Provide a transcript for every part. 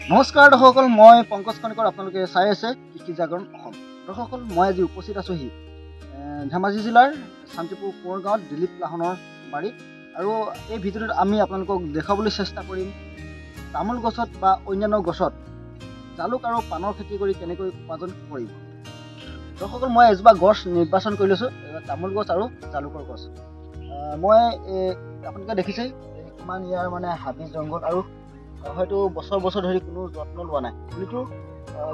নমস্কাৰ দৰ্শকসকল, মই পংকজ কণিকৰ। আপোনালোকে চাই আছে কৃষি জাগৰণ অসম। দৰ্শকসকল, মই আজি উপস্থিত আছোঁহি ধেমাজি জিলাৰ শান্তিপুৰ কোঁৱৰ গাঁৱত দিলীপ লাহনৰ বাৰীত। আৰু এই ভিডিঅ'টোত আমি আপোনালোকক দেখাবলৈ চেষ্টা কৰিম তামোল গছত বা অন্যান্য গছত জালুক আৰু পাণৰ খেতি কৰি কেনেকৈ উপাৰ্জন কৰিব। দৰ্শকসকল, মই এজোপা গছ নিৰ্বাচন কৰি লৈছোঁ, তামোল গছ আৰু জালুকৰ গছ। মই আপোনালোকে দেখিছেই কিমান ইয়াৰ মানে হাবি জংঘল, আৰু হয়তো বছৰ বছৰ ধৰি কোনো যত্ন লোৱা নাই। পুলিটো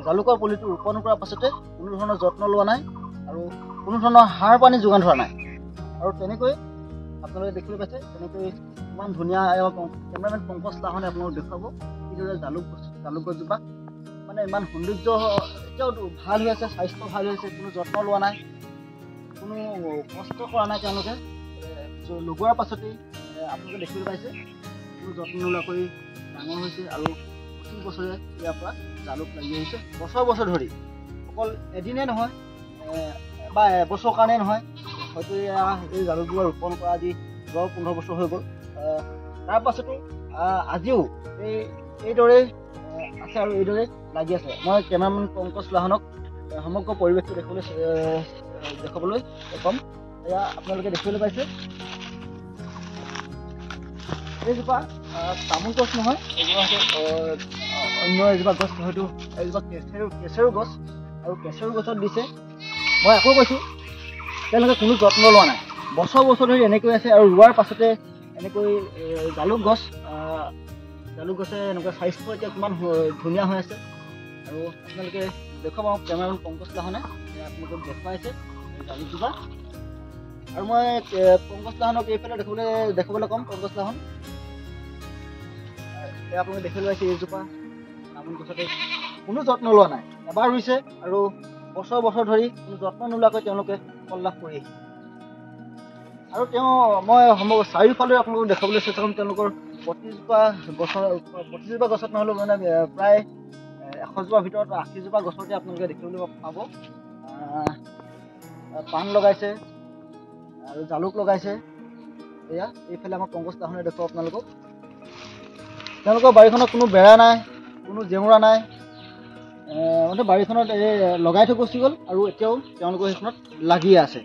জালুকৰ পুলিটো ৰোপণ কৰাৰ পাছতে কোনো ধৰণৰ যত্ন লোৱা নাই আৰু কোনো ধৰণৰ সাৰ পানী যোগান ধৰা নাই। আৰু তেনেকৈ আপোনালোকে দেখিবলৈ পাইছে, তেনেকৈ ইমান ধুনীয়া কেমেৰামেন পংকজ লাহনে আপোনালোকক দেখুৱাব কিদৰে জালুক গছজোপা মানে ইমান সৌন্দৰ্য এতিয়াও ভাল হৈ আছে, স্বাস্থ্য ভাল হৈ আছে, কোনো যত্ন লোৱা নাই, কোনো কষ্ট কৰা নাই। তেওঁলোকে লগোৱাৰ পাছতেই আপোনালোকে দেখিবলৈ পাইছে কোনো যত্ন নোলোৱাকৈ ডাঙৰ হৈছে আৰু 25 বছৰে ইয়াৰ পৰা জালুক লাগি আহিছে। বছৰ বছৰ ধৰি, অকল এদিনেই নহয় বা এবছৰৰ কাৰণেই নহয়, হয়তো এই জালুকজোপা ৰোপণ কৰা আজি 10-15 বছৰ হৈ গ'ল। তাৰ পাছতো আজিও এইদৰেই আছে আৰু এইদৰে লাগি আছে। মই কেমেৰামেন পংকজ লাহনক সমগ্ৰ পৰিৱেশটো দেখাবলৈ ক'ম। এয়া আপোনালোকে দেখিবলৈ পাইছে, এইজোপা তামোল গছ নহয়, এইজোপা অন্য এজোপা গছ, হয়তো এইজোপা কেচেৰু গছ। আৰু কেচেৰু গছত দিছে, মই আকৌ কৈছোঁ, তেওঁলোকে কোনো যত্ন লোৱা নাই, বছৰ বছৰ ধৰি এনেকৈ আছে। আৰু ৰোৱাৰ পাছতে এনেকৈ জালুক গছে এনেকুৱা স্বাস্থ্য এতিয়া কিমান ধুনীয়া হৈ আছে। আৰু আপোনালোকে দেখুৱাব, কেমেৰামেন পংকজ লাহনে আপোনালোকক দেখুৱাইছে জালুকজোপা। আৰু মই পংকজ লাহনক এইফালে দেখাবলৈ ক'ম। পংকজ লাহন, আপোনালোকে দেখিবলৈ পাইছে এইজোপা তামোল গছতে কোনো যত্ন লোৱা নাই, এবাৰ ৰুইছে আৰু বছৰ বছৰ ধৰি কোনো যত্ন নোলোৱাকৈ তেওঁলোকে ফল লাভ কৰি আহিছে। আৰু মই চাৰিওফালে আপোনালোকক দেখাবলৈ চেষ্টা কৰিম। তেওঁলোকৰ প্ৰতিজোপা গছত নহ'লেও মানে প্ৰায় 100 জোপাৰ ভিতৰত 80 জোপা গছতে আপোনালোকে দেখিবলৈ পাব পাণ লগাইছে আৰু জালুক লগাইছে। এয়া এইফালে আমাৰ পংকজ লাহনে দেখুৱাব আপোনালোকক। তেওঁলোকৰ বাৰীখনত কোনো বেৰা নাই, কোনো জেওৰা নাই, মানে বাৰীখনত লগাই থৈ গুচি গ'ল আৰু এতিয়াও তেওঁলোকৰ সেইখনত লাগি আছে।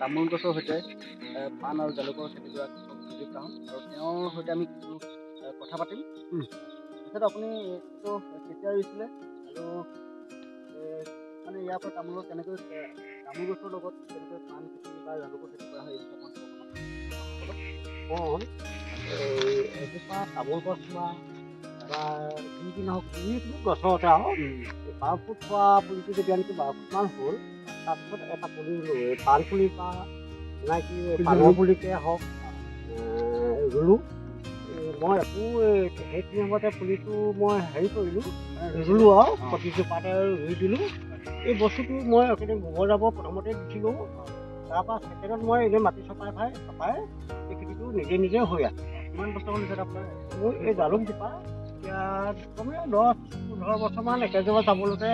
তামোল গছৰ সৈতে পাণ আৰু জালুকৰ খেতি কৰা দিলীপ লাহন, আৰু তেওঁৰ সৈতে আমি কিছু কথা পাতিম। তাৰপিছত আপুনি এইটো কেতিয়া ৰুইছিলে আৰু মানে ইয়াৰ পৰা তামোল গছৰ লগত কেনেকৈ পাণ খেতি বা জালুকৰ খেতি কৰা হয়, এজোপা তামোল গছ বা যি কি নহওক যিকোনো গছতে আৰু 12 ফুট হোৱা পুলিটো যেতিয়া নেকি 12 ফুটমান হ'ল, তাৰপিছত এটা পুলি পাণ পুলি বা নাইকি পাণৰ পুলিকে হওক ৰুলোঁ। মই একো সেইখিনি সময়তে পুলিটো মই ৰুলোঁ আৰু প্ৰতিজোপাতে ৰুই দিলোঁ। এই বস্তুটো মই একেদিন গোবৰ জাবৰ প্ৰথমতে দিছিলোঁ, তাৰপৰা ছেকেণ্ডত মই এনেই মাটি চপাই এই খেতিটো নিজে হৈ আছে। কিমান বছৰ হ'ল পিছত আপোনাৰ মোৰ এই জালুকজোপা এতিয়া কমে 10-15 বছৰমান একেজোপা তামোলতে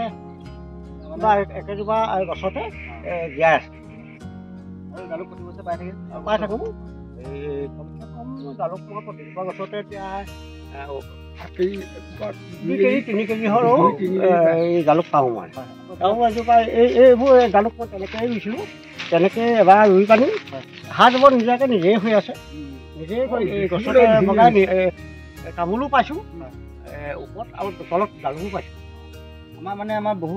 বা একেজোপা গছতে জীয়াই আছে। আৰু জালুক প্ৰতি বছৰে পাই থাকোঁ। এই কমচে কম জালুক মই প্ৰতিজোপা গছতে এতিয়া 2 কেজি 3 কেজি হ'লেও এই জালুক পাওঁ মই। আৰু এজোপা এইবোৰ জালুক মই তেনেকৈয়ে ৰুইছিলোঁ, তেনেকৈ এবাৰ ৰুই পানি সাৰ দিব নিজেই হৈ আছে। নিজেই এই গছতে লগাই তামোলো পাইছোঁ ওপৰত, আৰু তলত জালুকো পাইছোঁ। আমাৰ বহু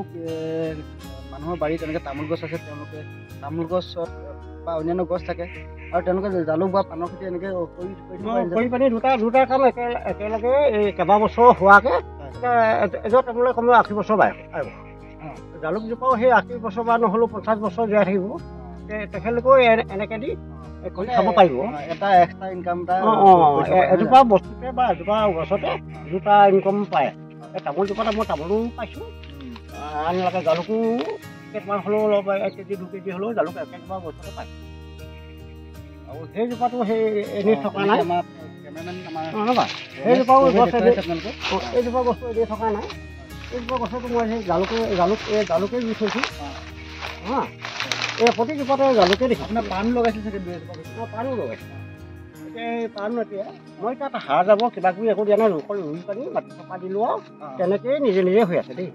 মানুহৰ বাৰীত তেনেকৈ তামোল গছ আছে। তেওঁলোকে তামোল গছত বা অন্যান্য গছ থাকে, আৰু তেওঁলোকে জালুক বা পাণৰ খেতি এনেকৈ কৰি পানি দুটা কাম একেলগে এই কেইবাবছৰ হোৱাকৈ এযোৰ তামোলে কমেও 80 বছৰ পাৰিব। জালুকজোপাও সেই 80 বছৰ বা নহ'লেও 50 বছৰ জীয়াই থাকিব। তেখেতলোকেও এনেকৈ দি কৰি খাব পাৰিব। এটা এক্সট্ৰা ইনকাম এজোপা বস্তুতে বা এজোপা গছতে দুটা ইনকাম পায়। এই তামোলজোপাতে মই তামোলো পাইছোঁ, আনহাতে জালুকো কেইটামান হ'লেও অলপ 1 কেজি 2 কেজি হ'লেও জালুক একেজোপা গছতে পায়। আৰু সেইজোপাটো এনেই থকা নাই, সেইজোপাও গছ এইজোপা বস্তু এনেই থকা নাই। এইজোপা গছতো মই সেই জালুকে ৰুই থৈছোঁ। প্ৰতিজোপাতে জালুকে দেখি আপোনাৰ পাণ লগাইছে চাগে? পাণো লগাইছোঁ। এই পাণ এতিয়া মই তাত হাঁহ যাব কিবা কিবি একো দিয়া নাই অকল ৰুই পানি মাটি চপা দিলোঁ আৰু তেনেকৈয়ে নিজে নিজে হৈ আছে দেই